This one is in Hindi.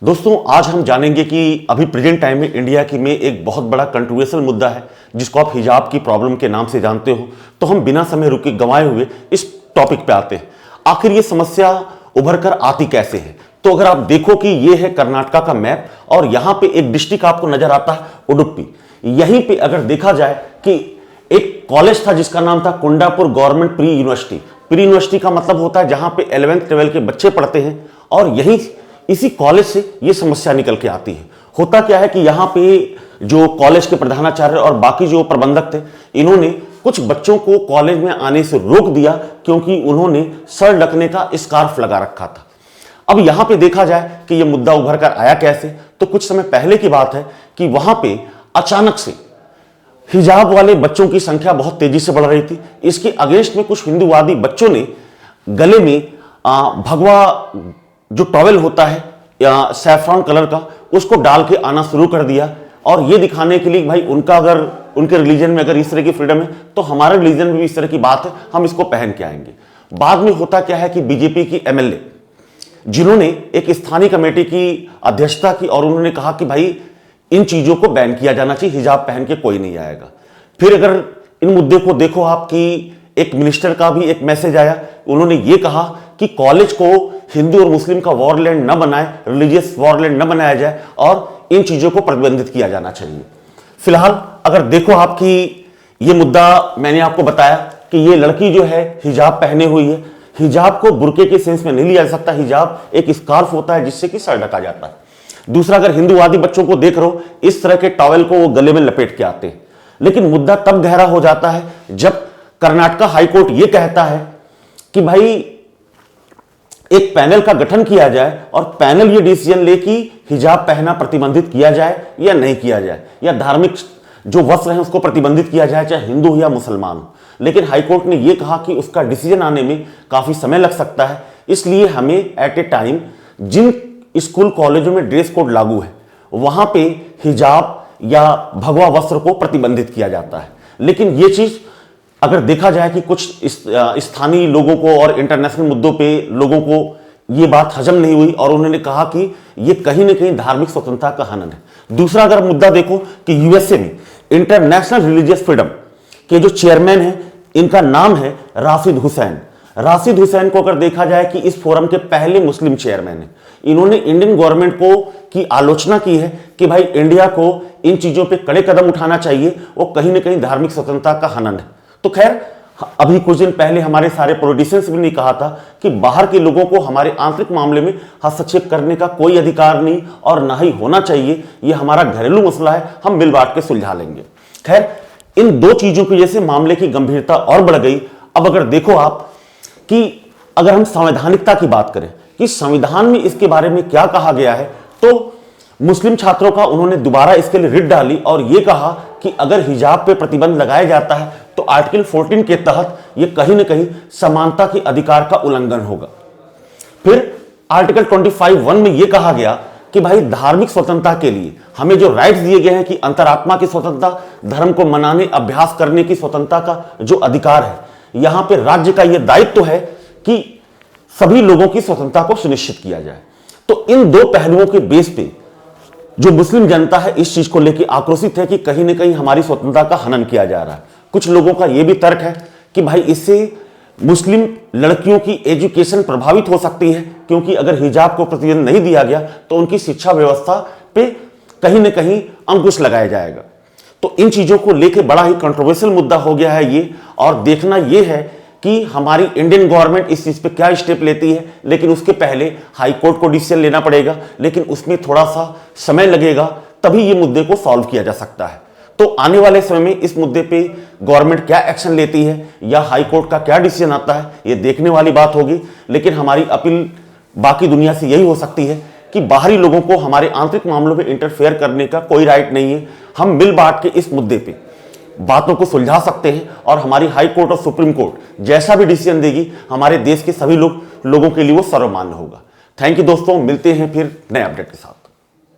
दोस्तों आज हम जानेंगे कि अभी प्रेजेंट टाइम में इंडिया की में एक बहुत बड़ा कंट्रोवर्शियल मुद्दा है जिसको आप हिजाब की प्रॉब्लम के नाम से जानते हो। तो हम बिना समय रुके गंवाए हुए इस टॉपिक पे आते हैं। आखिर ये समस्या उभर कर आती कैसे है? तो अगर आप देखो कि ये है कर्नाटका का मैप और यहां पे एक डिस्ट्रिक्ट आपको नजर आता है उडुपी। यहीं पे अगर देखा जाए कि एक कॉलेज था जिसका नाम था Kundapur government pre university. Pre university का मतलब होता है जहां पे 11th 12th के बच्चे पढ़ते हैं और यही इसी कॉलेज से ये समस्या निकल के आती है। होता क्या है कि यहाँ पे जो कॉलेज के प्रधानाचार्य और बाकी जो प्रबंधक थे, इन्होंने कुछ बच्चों को कॉलेज में आने से रोक दिया क्योंकि उन्होंने सर ढकने का स्कार्फ लगा रखा था। अब यहां पे देखा जाए कि यह मुद्दा उभर कर आया कैसे, तो कुछ समय पहले की बात है कि वहां पे अचानक से हिजाब वाले बच्चों की संख्या बहुत तेजी से बढ़ रही थी। इसके अगेंस्ट में कुछ हिंदूवादी बच्चों ने गले में भगवा जो टॉवेल होता है या सैफ्रॉन कलर का, उसको डाल के आना शुरू कर दिया और ये दिखाने के लिए भाई उनका अगर उनके रिलीजन में अगर इस तरह की फ्रीडम है तो हमारे रिलीजन में भी इस तरह की बात है, हम इसको पहन के आएंगे। बाद में होता क्या है कि बीजेपी की एमएलए जिन्होंने एक स्थानीय कमेटी की अध्यक्षता की और उन्होंने कहा कि भाई इन चीजों को बैन किया जाना चाहिए, हिजाब पहन के कोई नहीं आएगा। फिर अगर इन मुद्दे को देखो आप कि एक मिनिस्टर का भी एक मैसेज आया, उन्होंने ये कहा कि कॉलेज को हिंदू और मुस्लिम का वॉरलैंड न बनाए, रिलीजियस वॉरलैंड न बनाया जाए और इन चीजों को प्रतिबंधित किया जाना चाहिए। फिलहाल अगर देखो आपकी ये मुद्दा मैंने आपको बताया कि ये लड़की जो है हिजाब पहने हुई है। हिजाब को बुर्के के सेंस में नहीं लिया जा सकता, हिजाब एक स्कार्फ होता है जिससे कि सर ढका जाता है। दूसरा, अगर हिंदूवादी बच्चों को देख रहे हो, इस तरह के टॉवेल को वो गले में लपेट के आते हैं। लेकिन मुद्दा तब गहरा हो जाता है जब कर्नाटका हाईकोर्ट ये कहता है कि भाई एक पैनल का गठन किया जाए और पैनल ये डिसीजन ले कि हिजाब पहना प्रतिबंधित किया जाए या नहीं किया जाए, या धार्मिक जो वस्त्र हैं उसको प्रतिबंधित किया जाए, चाहे हिंदू हो या मुसलमान हो। लेकिन हाईकोर्ट ने यह कहा कि उसका डिसीजन आने में काफी समय लग सकता है, इसलिए हमें एट ए टाइम जिन स्कूल कॉलेजों में ड्रेस कोड लागू है वहां पे हिजाब या भगवा वस्त्र को प्रतिबंधित किया जाता है। लेकिन यह चीज अगर देखा जाए कि कुछ स्थानीय लोगों को और इंटरनेशनल मुद्दों पे लोगों को ये बात हजम नहीं हुई और उन्होंने कहा कि ये कहीं ना कहीं धार्मिक स्वतंत्रता का हनन है। दूसरा, अगर मुद्दा देखो कि यूएसए में इंटरनेशनल रिलीजियस फ्रीडम के जो चेयरमैन हैं, इनका नाम है राशिद हुसैन। राशिद हुसैन को अगर देखा जाए कि इस फोरम के पहले मुस्लिम चेयरमैन हैं। इन्होंने इंडियन गवर्नमेंट को की आलोचना की है कि भाई इंडिया को इन चीजों पर कड़े कदम उठाना चाहिए, वो कहीं ना कहीं धार्मिक स्वतंत्रता का हनन है। तो खैर, अभी कुछ दिन पहले हमारे सारे पॉलिटिशियंस भी ने कहा था कि बाहर के लोगों को हमारे आंतरिक मामले में हस्तक्षेप करने का कोई अधिकार नहीं और ना ही होना चाहिए, ये हमारा घरेलू मसला है, हम मिल बांट के सुलझा लेंगे। खैर, इन दो चीजों की वजह से मामले की गंभीरता और बढ़ गई। अब अगर देखो आप कि अगर हम संवैधानिकता की बात करें कि संविधान में इसके बारे में क्या कहा गया है, तो मुस्लिम छात्रों का उन्होंने दोबारा इसके लिए रिट डाली और यह कहा कि अगर हिजाब पे प्रतिबंध लगाया जाता है तो आर्टिकल 14 के तहत यह कहीं ना कहीं समानता के अधिकार का उल्लंघन होगा। फिर आर्टिकल 25(1) में यह कहा गया कि भाई धार्मिक स्वतंत्रता के लिए हमें जो राइट्स दिए गए हैं कि अंतरात्मा की स्वतंत्रता, धर्म को मनाने अभ्यास करने की स्वतंत्रता का जो अधिकार है, यहां पे राज्य का यह दायित्व है कि सभी लोगों की स्वतंत्रता को सुनिश्चित किया जाए। तो इन दो पहलुओं के बेस पे जो मुस्लिम जनता है इस चीज को लेकर आक्रोशित है कि कहीं ना कहीं हमारी स्वतंत्रता का हनन किया जा रहा है। कुछ लोगों का यह भी तर्क है कि भाई इससे मुस्लिम लड़कियों की एजुकेशन प्रभावित हो सकती है, क्योंकि अगर हिजाब को प्रतिबंध नहीं दिया गया तो उनकी शिक्षा व्यवस्था पे कहीं ना कहीं अंकुश लगाया जाएगा। तो इन चीजों को लेकर बड़ा ही कंट्रोवर्शियल मुद्दा हो गया है ये, और देखना यह है कि हमारी इंडियन गवर्नमेंट इस चीज पे क्या स्टेप लेती है। लेकिन उसके पहले हाई कोर्ट को डिसीजन लेना पड़ेगा, लेकिन उसमें थोड़ा सा समय लगेगा, तभी ये मुद्दे को सॉल्व किया जा सकता है। तो आने वाले समय में इस मुद्दे पे गवर्नमेंट क्या एक्शन लेती है या हाई कोर्ट का क्या डिसीजन आता है, ये देखने वाली बात होगी। लेकिन हमारी अपील बाकी दुनिया से यही हो सकती है कि बाहरी लोगों को हमारे आंतरिक मामलों में इंटरफेयर करने का कोई राइट नहीं है। हम मिल बांट के इस मुद्दे पे बातों को सुलझा सकते हैं और हमारी हाई कोर्ट और सुप्रीम कोर्ट जैसा भी डिसीजन देगी हमारे देश के सभी लोगों के लिए वो सर्वमान्य होगा। थैंक यू दोस्तों, मिलते हैं फिर नए अपडेट के साथ।